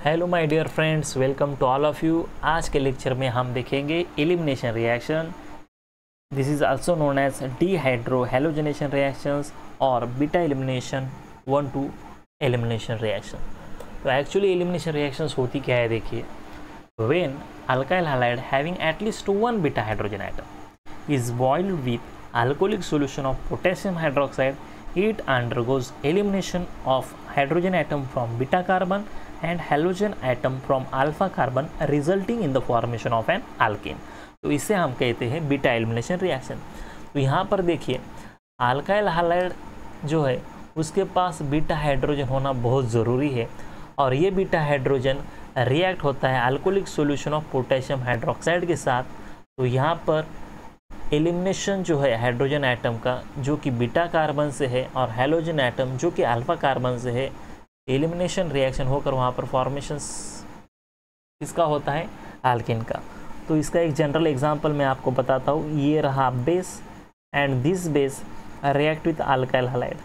Hello my dear friends, welcome to all of you. आज के lecture में हम देखेंगे elimination reaction. This is also known as dehydrohalogenation reactions और beta elimination 1-2 elimination reaction. तो actually elimination reactions होती क्या है, देखिए। When alkyl halide having at least one beta hydrogen atom is boiled with alcoholic solution of potassium hydroxide, it undergoes elimination of hydrogen atom from beta carbon and halogen atom from alpha carbon resulting in the formation of an alkene। तो इसे हम कहते हैं beta elimination reaction. तो यहाँ पर देखिए, alkyl halide जो है उसके पास बीटा हाइड्रोजन होना बहुत ज़रूरी है और ये बीटा हाइड्रोजन रिएक्ट होता है alcoholic solution of potassium hydroxide के साथ। तो यहाँ पर एलिमिनेशन जो है हाइड्रोजन एटम का जो कि बीटा कार्बन से है और हैलोजन एटम जो कि अल्फा कार्बन से है, एलिमिनेशन रिएक्शन होकर वहाँ पर फॉर्मेशन किसका होता है, एल्केन का। तो इसका एक जनरल एग्जांपल मैं आपको बताता हूँ। ये रहा base and this base react with alkyl halide,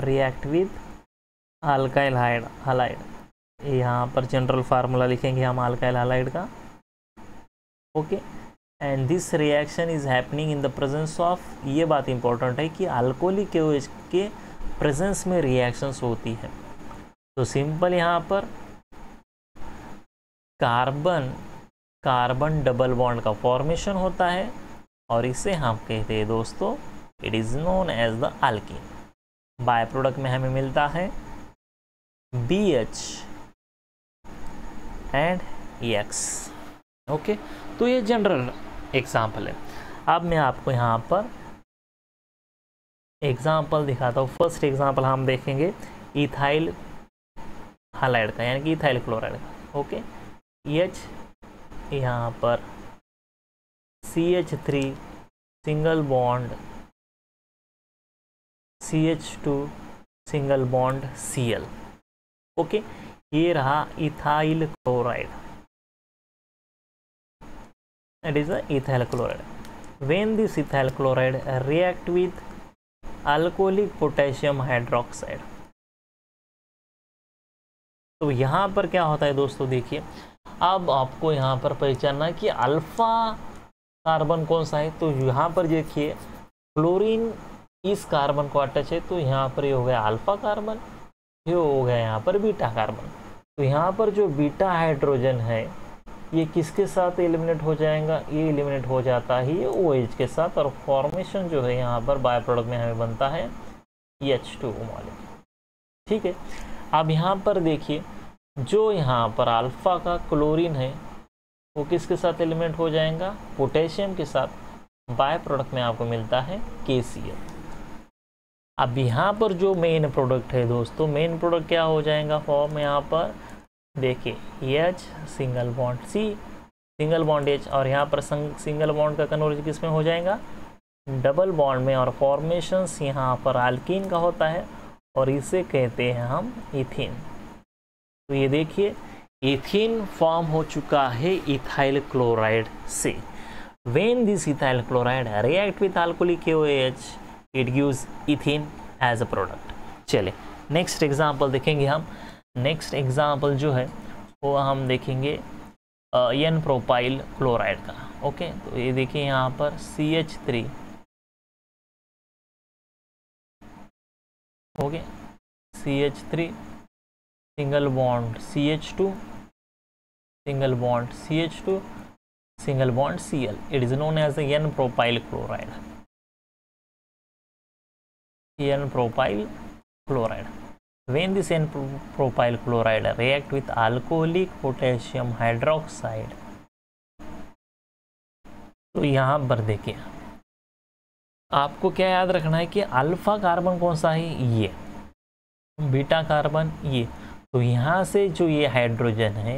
react with alkyl halide. यहाँ पर जनरल फार्मूला लिखेंगे हम अल्काइल हैलाइड का, okay. And this reaction is happening in the presence of, ये बात इंपॉर्टेंट है कि अल्कोहलिक OH के प्रेजेंस में रिएक्शंस होती है। तो सिंपल यहाँ पर कार्बन कार्बन डबल बॉन्ड का फॉर्मेशन होता है और इसे हम कहते हैं दोस्तों, it is known as the alkyne. By product में हमें मिलता है BH एंड X, ओके। तो ये जनरल एग्जाम्पल है। अब मैं आपको यहाँ पर एग्जाम्पल दिखाता हूँ। फर्स्ट एग्जाम्पल हम देखेंगे इथाइल हैलाइड का, यानी कि इथाइल क्लोराइड का, ओके। H यहाँ पर CH3 single bond CH2 single bond Cl, okay. ये रहा ethyl chloride, it is a ethyl chloride. When this ethyl chloride react with alcoholic potassium hydroxide, तो यहाँ पर क्या होता है दोस्तों, देखिए। अब आपको यहाँ पर पहचानना कि अल्फा कार्बन कौन सा है। तो यहाँ पर देखिए क्लोरीन इस कार्बन को अटैच है, तो यहाँ पर ये हो गया अल्फा कार्बन, ये हो गया यहाँ पर बीटा कार्बन। तो यहाँ पर जो बीटा हाइड्रोजन है ये किसके साथ एलिमिनेट हो जाएगा, ये एलिमिनेट हो जाता है ये OH के साथ, और फॉर्मेशन जो है यहाँ पर बाय प्रोडक्ट में हमें बनता है H2O मॉलिक्यूल, ठीक है। अब यहाँ पर देखिए, जो यहाँ पर अल्फा का क्लोरीन है वो किसके साथ एलिमिनेट हो जाएगा, पोटेशियम के साथ। बाय प्रोडक्ट में आपको मिलता है KCl। अब यहाँ पर जो मेन प्रोडक्ट है दोस्तों, मेन प्रोडक्ट क्या हो जाएगा फॉर्म में, यहाँ पर देखिए H single bond C single bond H, और यहाँ पर सिंगल बॉन्ड का कन्वर्जन किस में हो जाएगा, डबल बॉन्ड में, और फॉर्मेशंस यहाँ पर अल्कीन का होता है और इसे कहते हैं हम इथीन। तो ये देखिए इथीन फॉर्म हो चुका है इथाइल क्लोराइड से। When this ethyl chloride react with alcoholic OH, it gives ethene as a product. चलिए नेक्स्ट एग्जाम्पल देखेंगे हम। नेक्स्ट एग्जाम्पल जो है वो हम देखेंगे N प्रोपाइल क्लोराइड का, ओके। तो ये देखिए यहाँ पर CH3, okay, CH3 single bond CH2 single bond CH2 single bond Cl, it is known as N propyl chloride, N propyl chloride. When this N-propyl chloride react with alcoholic potassium hydroxide, तो यहाँ पर देखिए आपको क्या याद रखना है कि अल्फा कार्बन कौन सा है, ये बीटा कार्बन ये। तो यहाँ से जो ये हाइड्रोजन है,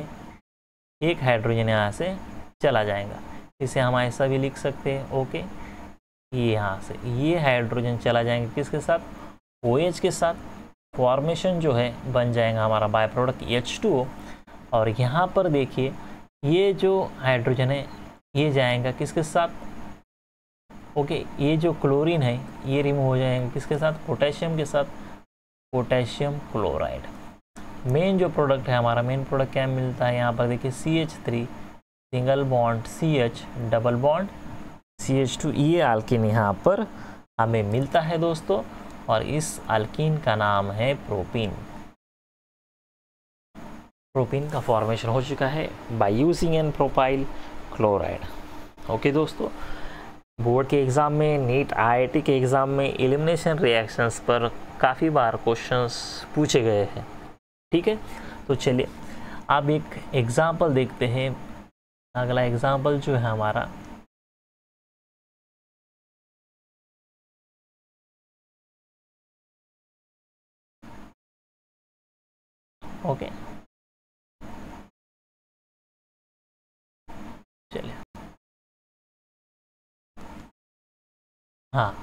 एक हाइड्रोजन यहाँ से चला जाएगा, इसे हम ऐसा भी लिख सकते हैं, ओके। ये यहाँ से ये हाइड्रोजन चला जाएंगे किसके साथ, OH के साथ। फॉर्मेशन जो है बन जाएगा हमारा बाय प्रोडक्ट H2O, और यहाँ पर देखिए ये जो हाइड्रोजन है ये जाएगा किसके साथ, ओके। ये जो क्लोरीन है ये रिमूव हो जाएगा किसके साथ, पोटेशियम के साथ, पोटेशियम क्लोराइड। मेन जो प्रोडक्ट है हमारा, मेन प्रोडक्ट क्या मिलता है यहाँ पर देखिए, CH3 single bond CH double bond CH2, ये अल्कीन यहाँ पर हमें मिलता है दोस्तों, और इस अल्कीन का नाम है प्रोपीन। प्रोपीन का फॉर्मेशन हो चुका है by using n propyl chloride. Okay दोस्तों, बोर्ड के एग्ज़ाम में, नीट IIT के एग्ज़ाम में एलिमिनेशन रिएक्शंस पर काफ़ी बार क्वेश्चंस पूछे गए हैं। ठीक है, तो चलिए अब एक एग्ज़ाम्पल देखते हैं। अगला एग्ज़ाम्पल जो है हमारा, ओके चलिए, हाँ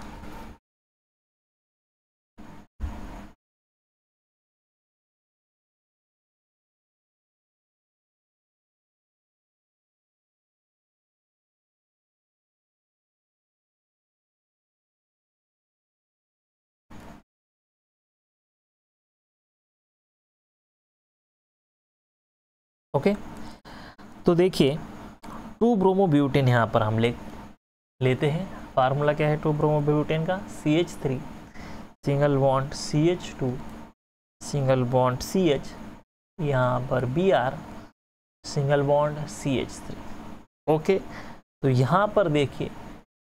ओके, तो देखिए 2 ब्रोमोब्यूटेन यहाँ पर हम लेते हैं। फार्मूला क्या है 2 ब्रोमोब्यूटेन का, CH3 single bond CH2 single bond CH, यहाँ पर Br single bond CH3। Okay, तो यहाँ पर देखिए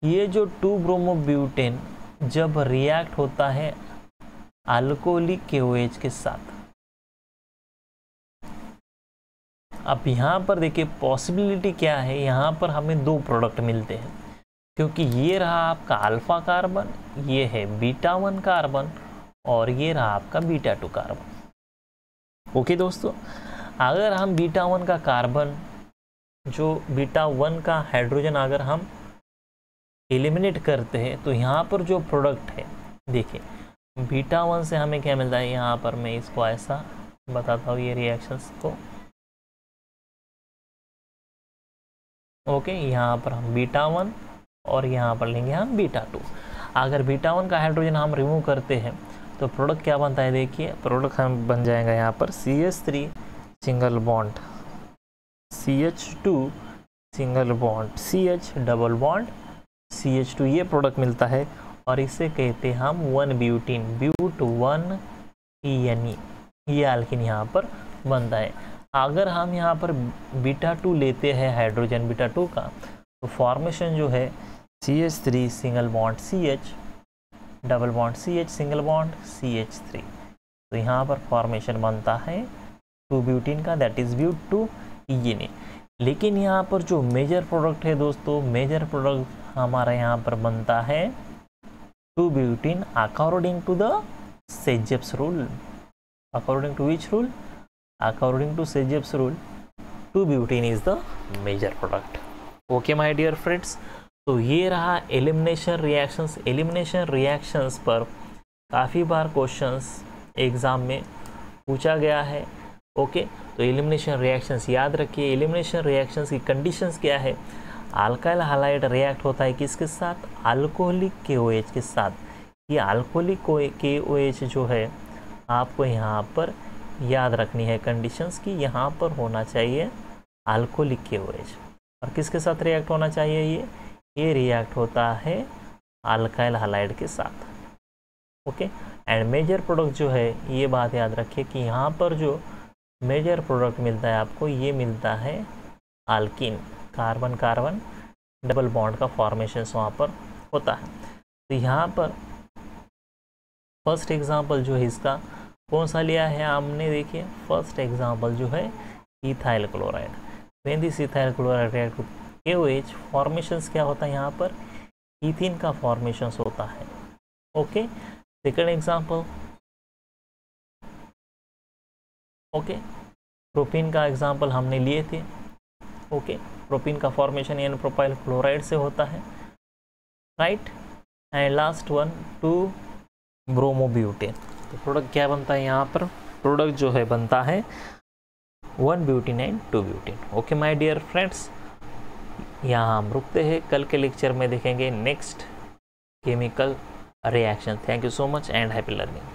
ये जो 2 ब्रोमोब्यूटेन जब रिएक्ट होता है अल्कोहलिक KOH के साथ, अब यहाँ पर देखिए पॉसिबिलिटी क्या है, यहाँ पर हमें 2 प्रोडक्ट मिलते हैं, क्योंकि ये रहा आपका अल्फा कार्बन, ये है β1 कार्बन, और ये रहा आपका β2 कार्बन। ओके दोस्तों, अगर हम β1 का कार्बन, जो β1 का हाइड्रोजन अगर हम एलिमिनेट करते हैं, तो यहाँ पर जो प्रोडक्ट है देखिए, β1 से हमें क्या मिलता है, यहाँ पर मैं इसको ऐसा बताता हूँ ये रिएक्शंस को। ओके, यहाँ पर हम β1 और यहाँ पर लेंगे हम β2। अगर β1 का हाइड्रोजन हम रिमूव करते हैं तो प्रोडक्ट क्या बनता है, देखिए प्रोडक्ट हम बन जाएगा यहाँ पर CH3 single bond CH2 single bond CH double bond CH2, ये प्रोडक्ट मिलता है, और इसे कहते हैं हम 1 ब्यूटीन, but1 ENE, ये अल्कीन यहाँ पर बनता है। अगर हम यहाँ पर β2 लेते हैं हाइड्रोजन β2 का, तो फॉर्मेशन जो है CH3 single bond CH double bond CH single bond CH3, तो यहाँ पर फॉर्मेशन बनता है 2 ब्यूटीन का, दैट इज but2 ENA। लेकिन यहाँ पर जो मेजर प्रोडक्ट है दोस्तों, मेजर प्रोडक्ट हमारा यहाँ पर बनता है 2 ब्यूटीन according to the Sejep's rule. According to which rule? According to Sejep's rule, 2 butene is the major product. Okay my dear friends, तो ये रहा एलिमिनेशन रिएक्शंस। एलिमिनेशन रिएक्शंस पर काफ़ी बार क्वेश्चंस एग्ज़ाम में पूछा गया है। ओके, तो एलिमिनेशन रिएक्शंस याद रखिए। एलिमिनेशन रिएक्शंस की कंडीशंस क्या है, अल्काइल हैलाइड रिएक्ट होता है किसके साथ, अल्कोहलिक KOH के साथ। ये अल्कोहलिक KOH जो है आपको यहाँ पर याद रखनी है कंडीशंस की, यहाँ पर होना चाहिए अल्कोहलिक KOH, और किसके साथ रिएक्ट होना चाहिए, ये रिएक्ट होता है अल्काइल हैलाइड के साथ। ओके, एंड मेजर प्रोडक्ट जो है, ये बात याद रखिए कि यहाँ पर जो मेजर प्रोडक्ट मिलता है आपको, ये मिलता है alkyne, carbon carbon double bond का फॉर्मेशन वहाँ पर होता है। तो यहाँ पर फर्स्ट एग्जांपल जो है इसका कौन सा लिया है हमने, देखिए फर्स्ट एग्जांपल जो है ethyl chloride. When this ethyl chloride react with KOH, formations क्या होता है यहाँ पर, इथीन का फॉर्मेशंस होता है। Okay, second example, okay propene का एग्जांपल हमने लिए थे। ओके, प्रोपीन का फॉर्मेशन एन प्रोपाइल क्लोराइड से होता है, right. And last one 2 bromobutane. तो प्रोडक्ट क्या बनता है यहाँ पर, प्रोडक्ट जो है बनता है 1 butene and 2 butene. Okay my dear friends, यहाँ हम रुकते हैं, कल के लेक्चर में देखेंगे next chemical reaction. Thank you so much and happy learning.